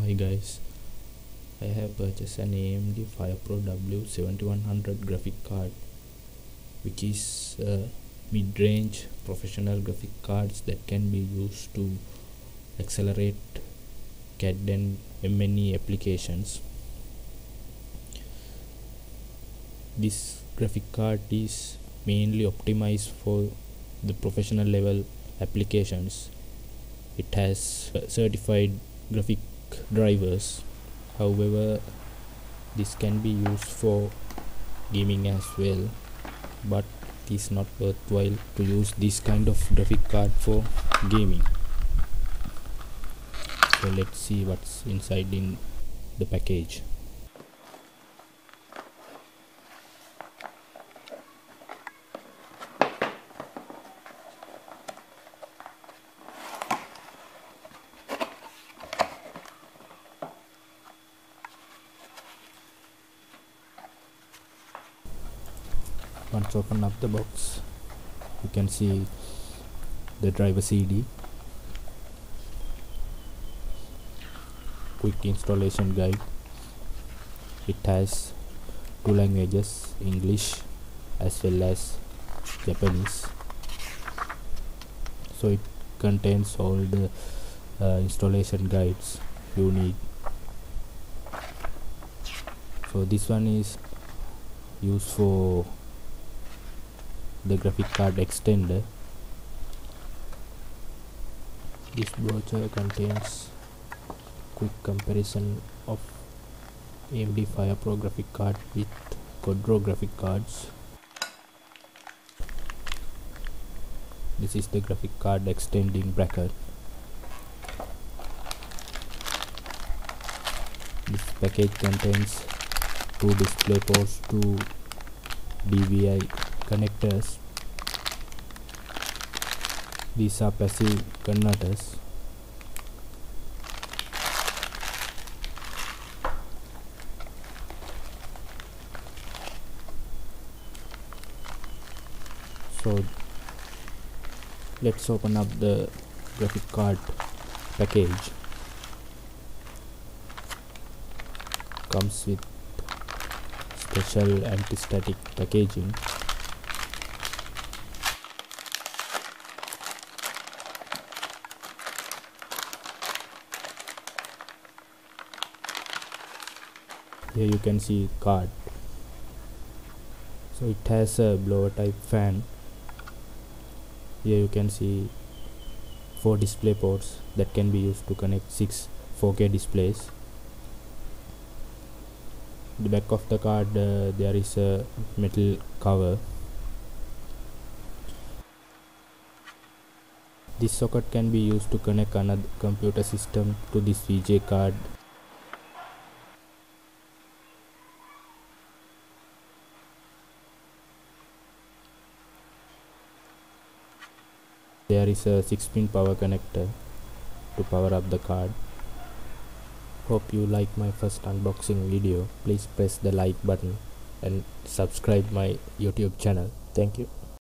Hi guys, I have purchased an AMD FirePro W7100 graphic card, which is mid-range professional graphic cards that can be used to accelerate CAD and M&E applications. This graphic card is mainly optimized for the professional level applications. It has certified graphic drivers. However, this can be used for gaming as well, but it is not worthwhile to use this kind of graphic card for gaming. So let's see what's inside in the package. Once open up the box, you can see the driver CD, quick installation guide. It has two languages, English as well as Japanese. So it contains all the installation guides you need. So this one is used for the graphic card extender. This brochure contains quick comparison of AMD FirePro graphic card with Quadro graphic cards. This is the graphic card extending bracket. This package contains two display ports, two DVI connectors. These are passive converters. So let's open up the graphic card package. Comes with special anti-static packaging. Here you can see card. So it has a blower type fan. Here you can see 4 display ports that can be used to connect 6 4K displays. The back of the card there is a metal cover. This socket can be used to connect another computer system to this VGA card. There is a 6-pin power connector to power up the card. Hope you like my first unboxing video. Please press the like button and subscribe my YouTube channel. Thank you.